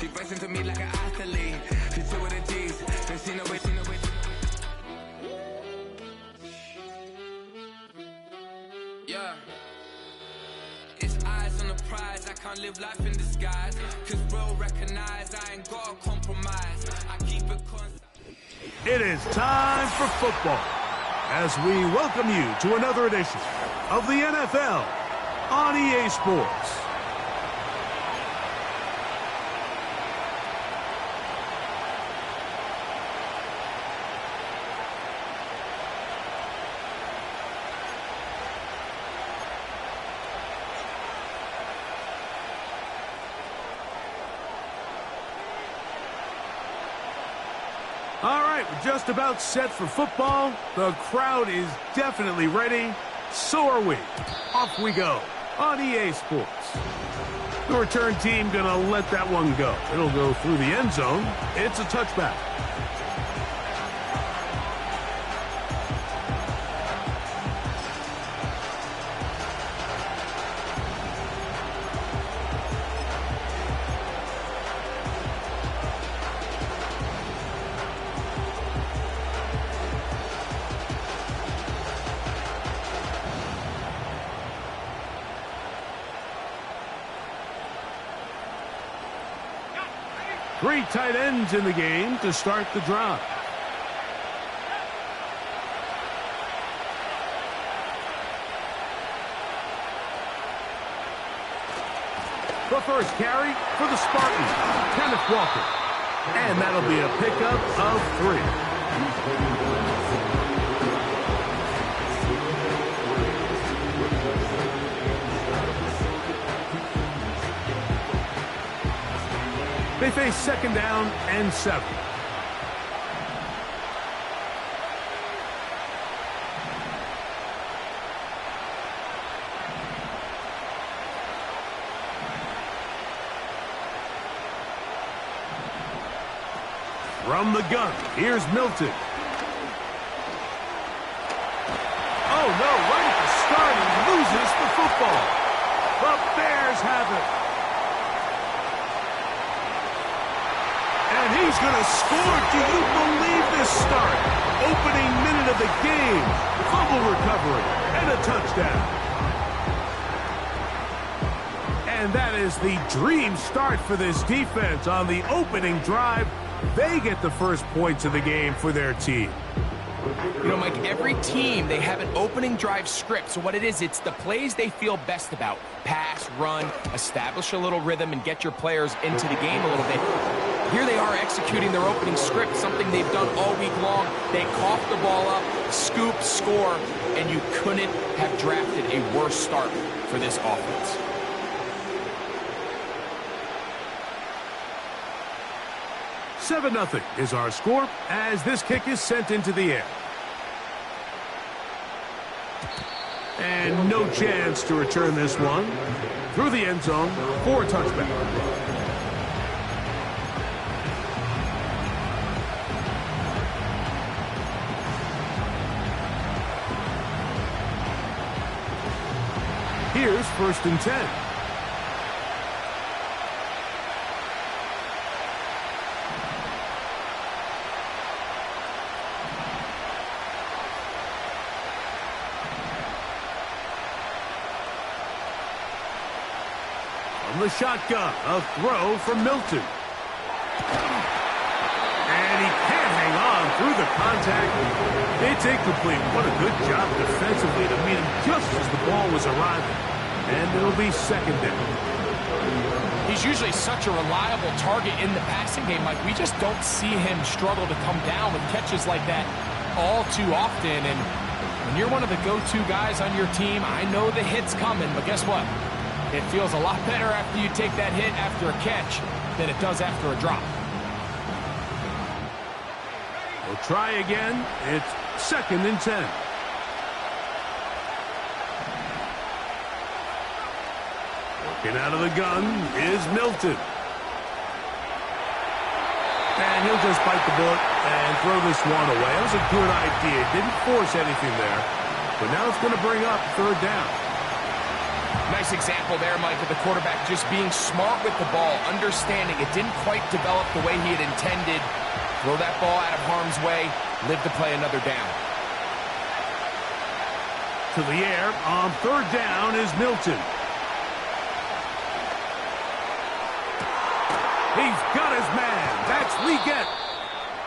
She burst into me like an athlete. She two with the G's. Then she know it. Yeah. It's eyes on the prize. I can't live life in disguise. Cause bro recognize I ain't gotta compromise. I keep it constant. It is time for football as we welcome you to another edition of the NFL on EA Sports. All right, we're just about set for football. The crowd is definitely ready. So are we. Off we go on EA Sports. The return team gonna let that one go. It'll go through the end zone. It's a touchback. Three tight ends in the game to start the drive. The first carry for the Spartans, Kenneth Walker. And that'll be a pickup of 3. They face second down and 7. From the gun, here's Milton. Oh no, right at the start, he loses the football. The Bears have it. And he's going to score. Do you believe this start? Opening minute of the game. Fumble recovery and a touchdown. And that is the dream start for this defense on the opening drive. They get the first points of the game for their team. You know, Mike, every team, they have an opening drive script. So what it is, it's the plays they feel best about. Pass, run, establish a little rhythm, and get your players into the game a little bit. Here they are executing their opening script, something they've done all week long. They cough the ball up, scoop, score, and you couldn't have drafted a worse start for this offense. $7-0 is our score as this kick is sent into the air. And no chance to return this one through the end zone for a touchback. Here's 1st and 10. From the shotgun, a throw from Milton. And he can't hang on through the contact. It's incomplete. What a good job defensively to meet him just as the ball was arriving. And it'll be second down. He's usually such a reliable target in the passing game, Mike. We just don't see him struggle to come down with catches like that all too often. And when you're one of the go-to guys on your team, I know the hit's coming, but guess what? It feels a lot better after you take that hit after a catch than it does after a drop. We'll try again. It's 2nd and 10. Working out of the gun is Milton. And he'll just bite the bullet and throw this one away. That was a good idea. Didn't force anything there. But now it's going to bring up 3rd down. Nice example there, Mike, of the quarterback just being smart with the ball, understanding it didn't quite develop the way he had intended. Throw that ball out of harm's way, live to play another down. To the air on third down is Milton. He's got his man. That's Leggett.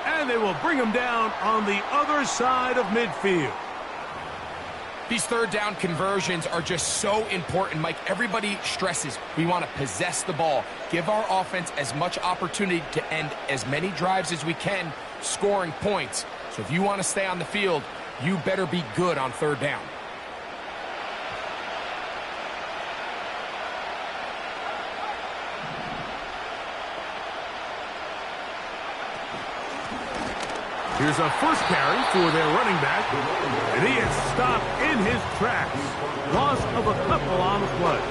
And they will bring him down on the other side of midfield. These third down conversions are just so important, Mike. Everybody stresses we want to possess the ball, give our offense as much opportunity to end as many drives as we can, scoring points. So if you want to stay on the field, you better be good on third down. Here's a first carry for their running back, and he is stopped in his tracks. Loss of a couple on the play.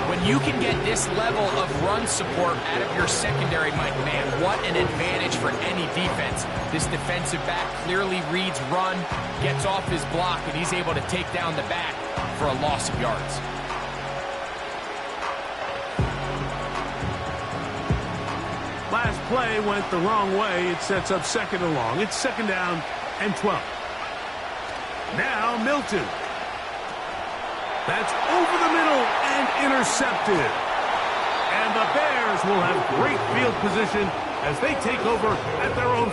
When you can get this level of run support out of your secondary, Mike, man, what an advantage for any defense. This defensive back clearly reads run, gets off his block, and he's able to take down the back for a loss of yards. Last play went the wrong way. It sets up second and long. It's second down and 12. Now Milton. That's over the middle and intercepted. And the Bears will have great field position as they take over at their own.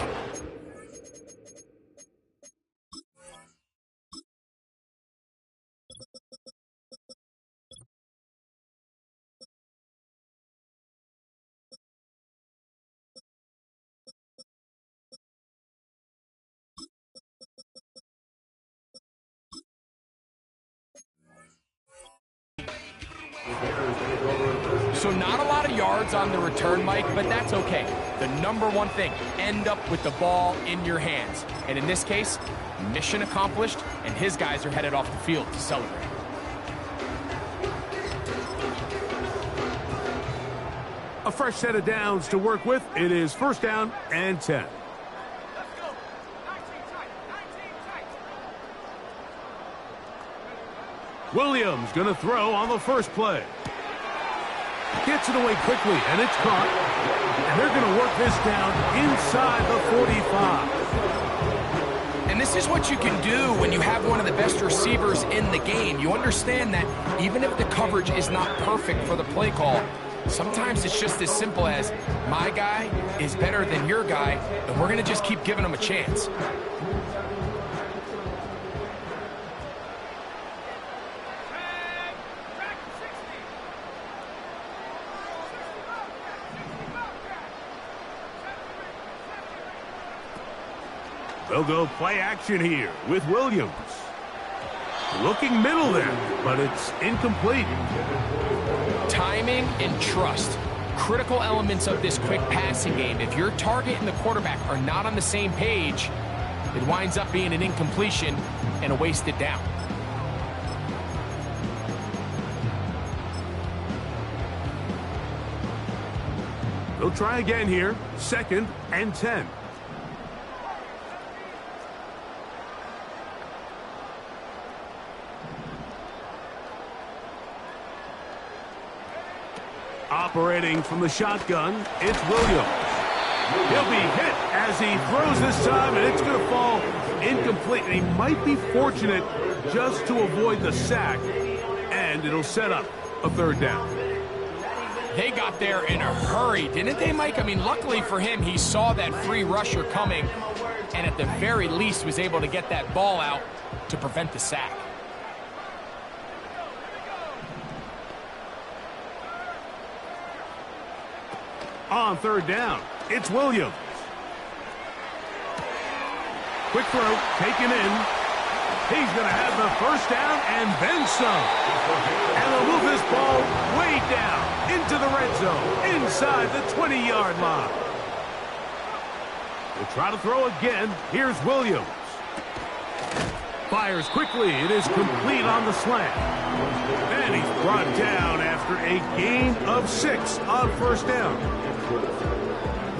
So not a lot of yards on the return, Mike, but that's okay. The number one thing, end up with the ball in your hands. And in this case, mission accomplished, and his guys are headed off the field to celebrate. A fresh set of downs to work with. It is first down and 10. Williams going to throw on the first play. Gets it away quickly, and it's caught. And they're going to work this down inside the 45. And this is what you can do when you have one of the best receivers in the game. You understand that even if the coverage is not perfect for the play call, sometimes it's just as simple as my guy is better than your guy, and we're going to just keep giving him a chance. They'll go play action here with Williams. Looking middle there, but it's incomplete. Timing and trust. Critical elements of this quick passing game. If your target and the quarterback are not on the same page, it winds up being an incompletion and a wasted down. They'll try again here. Second and 10. Operating from the shotgun, it's Williams. He'll be hit as he throws this time, and it's going to fall incomplete. And he might be fortunate just to avoid the sack, and it'll set up a third down. They got there in a hurry, didn't they, Mike? I mean, luckily for him, he saw that free rusher coming, and at the very least was able to get that ball out to prevent the sack. On third down, it's Williams. Quick throw, taken in. He's going to have the first down and then some. And they'll move this ball way down into the red zone, inside the 20-yard line. We'll try to throw again. Here's Williams. Fires quickly. It is complete on the slant. And he's brought down after a gain of 6 on first down.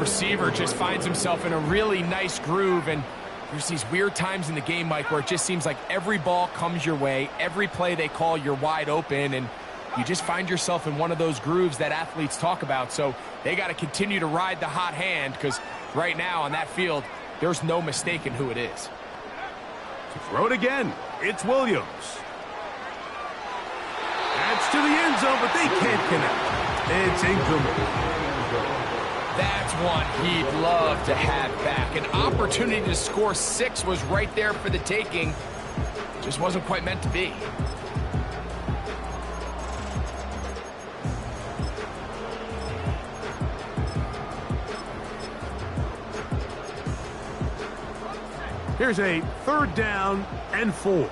Receiver just finds himself in a really nice groove, and There's these weird times in the game, Mike, where it just seems like every ball comes your way, every play they call, you're wide open, and you just find yourself in one of those grooves that athletes talk about. So they got to continue to ride the hot hand, because right now on that field, there's no mistaking who it is. To throw it again, it's Williams. That's to the end zone, but they can't connect. It's incomplete. That's one he'd love to have back. An opportunity to score 6 was right there for the taking. Just wasn't quite meant to be. Here's a 3rd down and 4.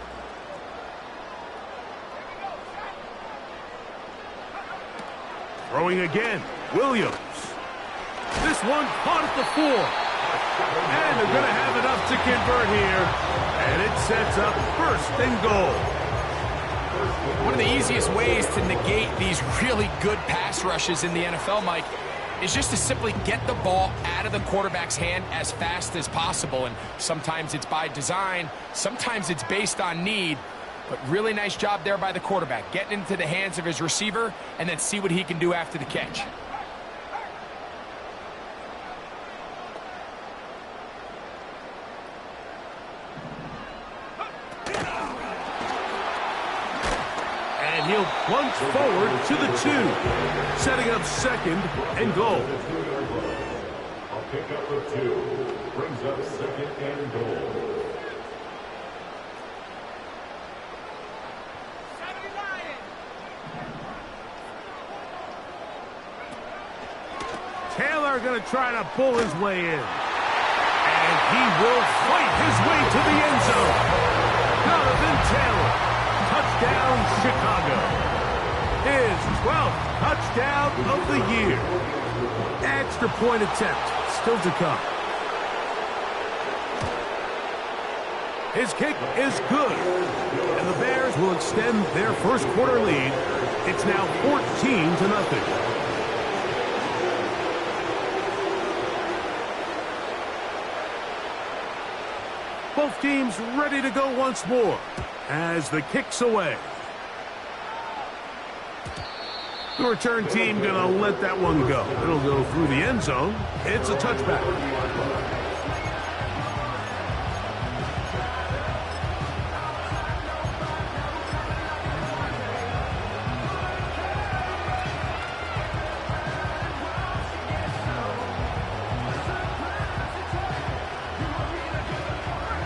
Throwing again, Williams. This one caught at the 4. And they're going to have enough to convert here. And it sets up 1st and goal. One of the easiest ways to negate these really good pass rushes in the NFL, Mike, is just to simply get the ball out of the quarterback's hand as fast as possible. And sometimes it's by design, sometimes it's based on need. But really nice job there by the quarterback, getting into the hands of his receiver and then see what he can do after the catch. And he'll plunge forward to the 2, setting up 2nd and goal. I'll pick up the 2, brings up 2nd and goal. Taylor going to try to pull his way in. And he will fight his way to the end zone. Jonathan Taylor, touchdown Chicago. His 12th touchdown of the year. Extra point attempt still to come. His kick is good. And the Bears will extend their 1st quarter lead. It's now 14-0. Both teams ready to go once more as the kick's away. The return team going to let that one go. It'll go through the end zone. It's a touchback.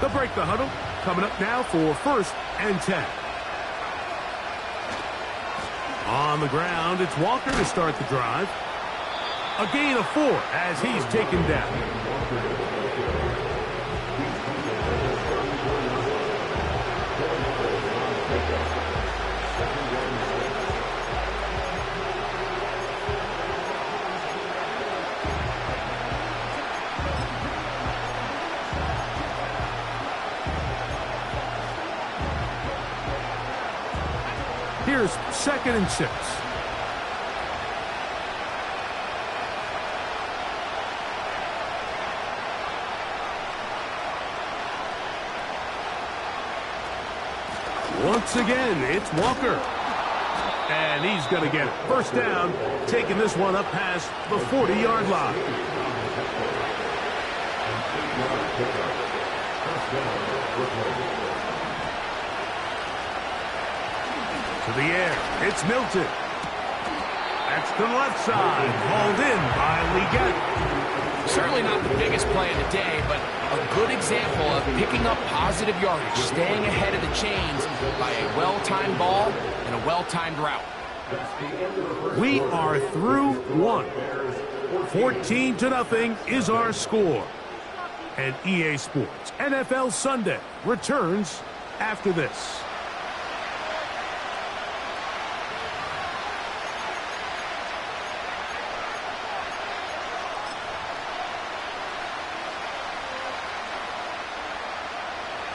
They'll break the huddle. Coming up now for 1st and 10. On the ground, it's Walker to start the drive. A gain of 4 as he's taken down. Here's 2nd and 6. Once again, it's Walker. And he's going to get it. 1st down, taking this one up past the 40-yard line. To the air, it's Milton. That's to the left side, hauled in by Leggett. Certainly not the biggest play of the day, but a good example of picking up positive yardage, staying ahead of the chains by a well-timed ball and a well-timed route. We are through 1. 14-0 is our score. And EA Sports NFL Sunday returns after this.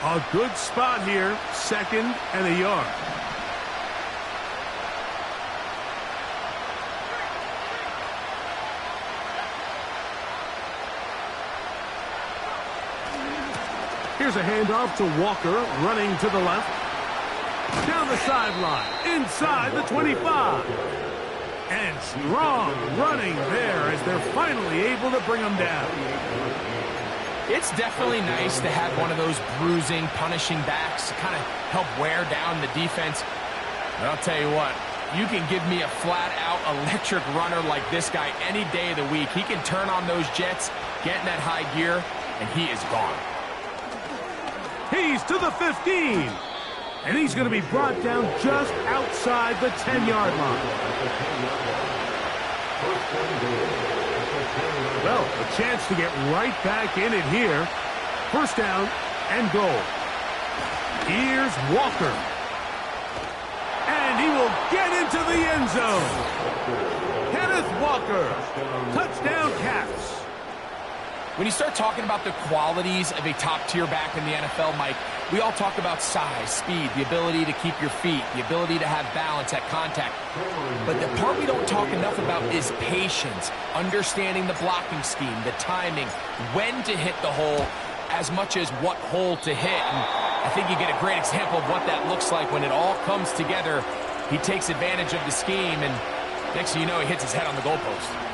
A good spot here, 2nd and a yard. Here's a handoff to Walker, running to the left. Down the sideline, inside the 25. And strong running there as they're finally able to bring him down. It's definitely nice to have one of those bruising, punishing backs to kind of help wear down the defense. But I'll tell you what, you can give me a flat-out electric runner like this guy any day of the week. He can turn on those jets, get in that high gear, and he is gone. He's to the 15. And he's going to be brought down just outside the 10-yard line. Well, a chance to get right back in it here. First down and goal. Here's Walker. And he will get into the end zone. Kenneth Walker. Touchdown Cats. When you start talking about the qualities of a top-tier back in the NFL, Mike, we all talk about size, speed, the ability to keep your feet, the ability to have balance at contact. But the part we don't talk enough about is patience, understanding the blocking scheme, the timing, when to hit the hole, as much as what hole to hit. And I think you get a great example of what that looks like when it all comes together. He takes advantage of the scheme, and next thing you know, he hits his head on the goalpost.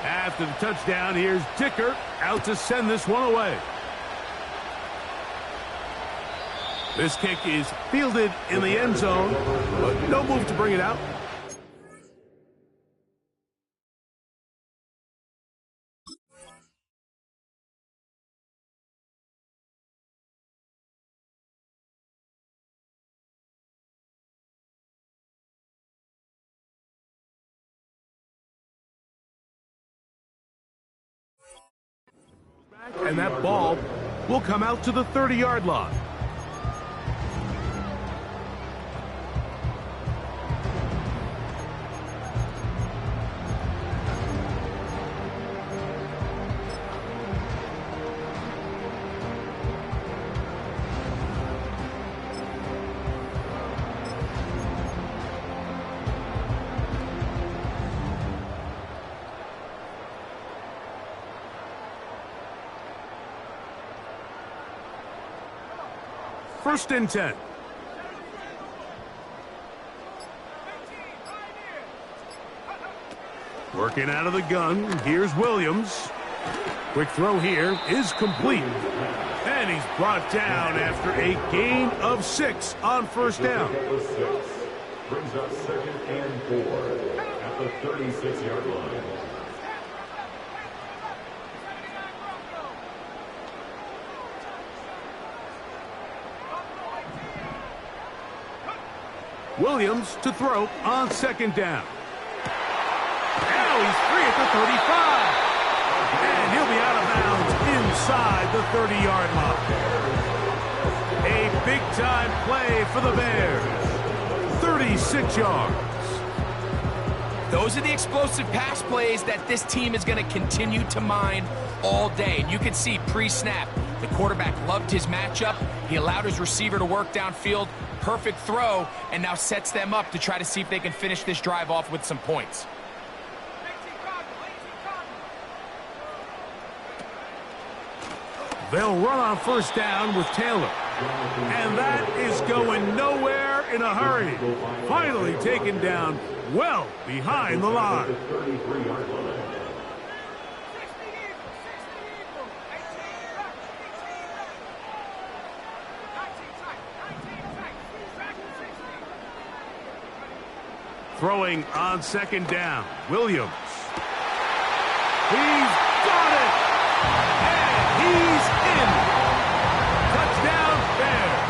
After the touchdown, here's Dicker out to send this one away. This kick is fielded in the end zone, but no move to bring it out. And that ball will come out to the 30-yard line. First and 10. Working out of the gun. Here's Williams. Quick throw here is complete. And he's brought down after a gain of 6 on first down. Brings up 2nd and 4 at the 36-yard line. Williams to throw on 2nd down. Now he's free at the 35. And he'll be out of bounds inside the 30-yard line. A big-time play for the Bears. 36 yards. Those are the explosive pass plays that this team is going to continue to mine all day. And you can see pre-snap, the quarterback loved his matchup. He allowed his receiver to work downfield. Perfect throw, and now sets them up to try to see if they can finish this drive off with some points. They'll run on first down with Taylor. And that is going nowhere in a hurry. Finally taken down well behind the line. Throwing on 2nd down. Williams. He's got it! And he's in! Touchdown, Bears!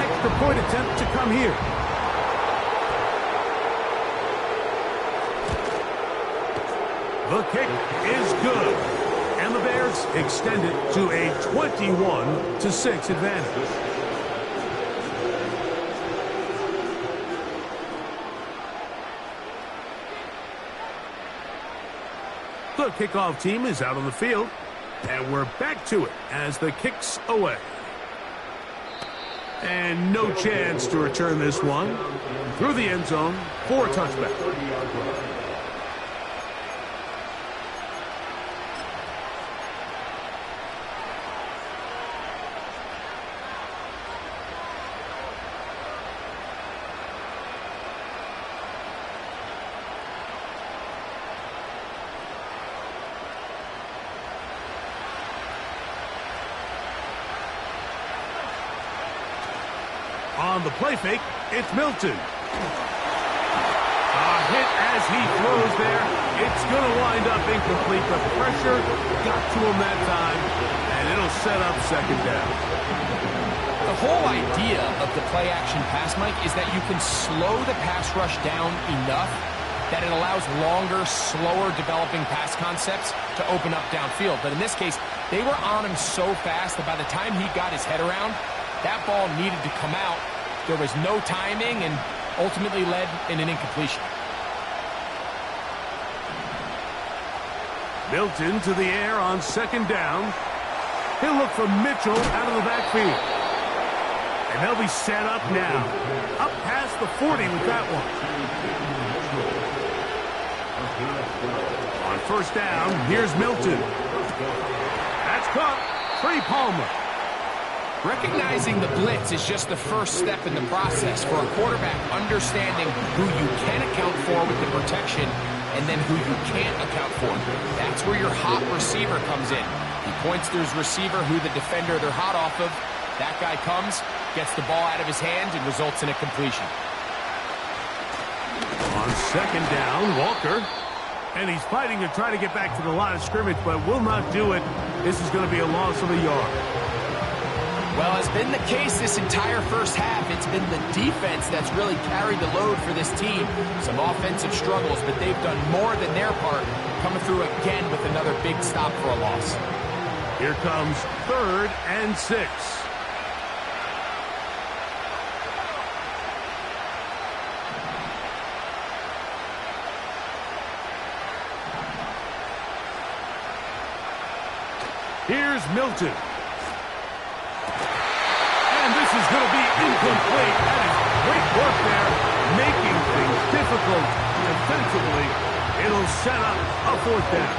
Extra point attempt to come here. The kick is good. And the Bears extend it to a 21-6 advantage. The kickoff team is out on the field. And we're back to it as the kick's away. And no chance to return this one. Through the end zone for a touchback. On the play fake, it's Milton. A hit as he throws there. It's going to wind up incomplete. The pressure got to him that time, and it'll set up second down. The whole idea of the play-action pass, Mike, is that you can slow the pass rush down enough that it allows longer, slower developing pass concepts to open up downfield. But in this case, they were on him so fast that by the time he got his head around, that ball needed to come out. There was no timing and ultimately led in an incompletion. Milton to the air on second down. He'll look for Mitchell out of the backfield. And they'll be set up now. Up past the 40 with that one. On first down, here's Milton. That's caught. Trey Palmer. Recognizing the blitz is just the first step in the process for a quarterback, understanding who you can account for with the protection and then who you can't account for. That's where your hot receiver comes in. He points to his receiver who the defender they're hot off of. That guy comes, gets the ball out of his hands, and results in a completion. On second down, Walker. And he's fighting to try to get back to the line of scrimmage, but will not do it. This is going to be a loss of a yard. Well, it's been the case this entire first half. It's been the defense that's really carried the load for this team. Some offensive struggles, but they've done more than their part, coming through again with another big stop for a loss. Here comes 3rd and 6. Here's Milton. This is going to be incomplete. That is great work there, making things difficult defensively. It'll set up a 4th down.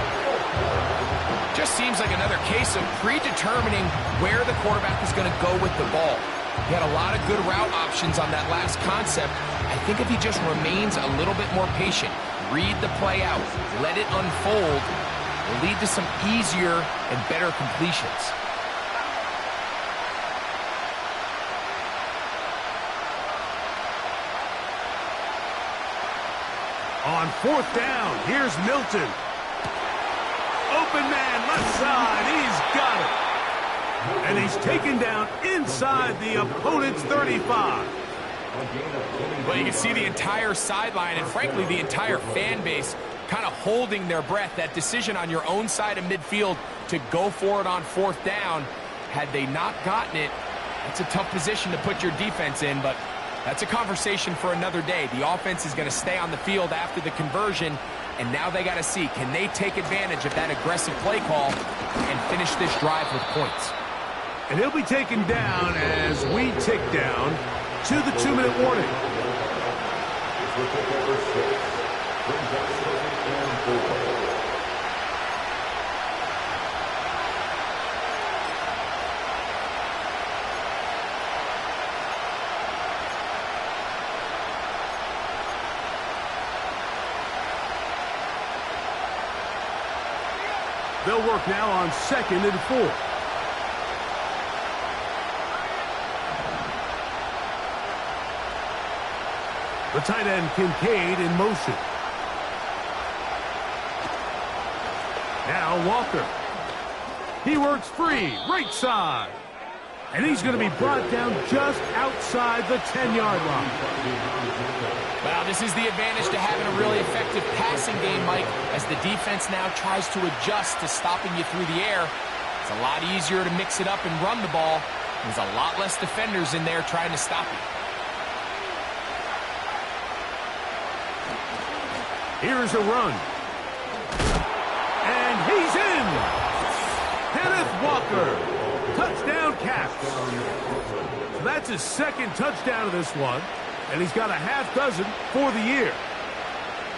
Just seems like another case of predetermining where the quarterback is going to go with the ball. He had a lot of good route options on that last concept. I think if he just remains a little bit more patient, read the play out, let it unfold, will lead to some easier and better completions. On 4th down, here's Milton. Open man, left side, he's got it. And he's taken down inside the opponent's 35. Well, you can see the entire sideline and, frankly, the entire fan base kind of holding their breath. That decision on your own side of midfield to go for it on 4th down, had they not gotten it, it's a tough position to put your defense in, but that's a conversation for another day. The offense is going to stay on the field after the conversion, and now they got to see, can they take advantage of that aggressive play call and finish this drive with points? And he'll be taken down as we tick down to the 2-minute warning. They'll work now on 2nd and 4. The tight end Kincaid in motion. Now Walker. He works free, right side. And he's going to be brought down just outside the 10-yard line. Well, this is the advantage to having a really effective passing game, Mike, as the defense now tries to adjust to stopping you through the air. It's a lot easier to mix it up and run the ball. There's a lot less defenders in there trying to stop you. Here's a run. And he's in! Kenneth Walker, touchdown Caps. So that's his second touchdown of this one, and he's got a half dozen for the year.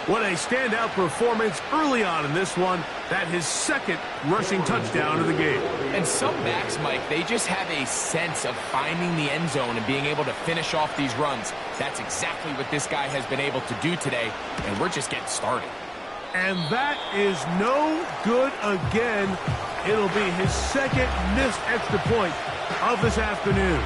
What a standout performance early on in this one. That his second rushing touchdown of the game. And some backs, Mike, they just have a sense of finding the end zone and being able to finish off these runs. That's exactly what this guy has been able to do today, and we're just getting started. And that is no good again. It'll be his second missed extra point of this afternoon.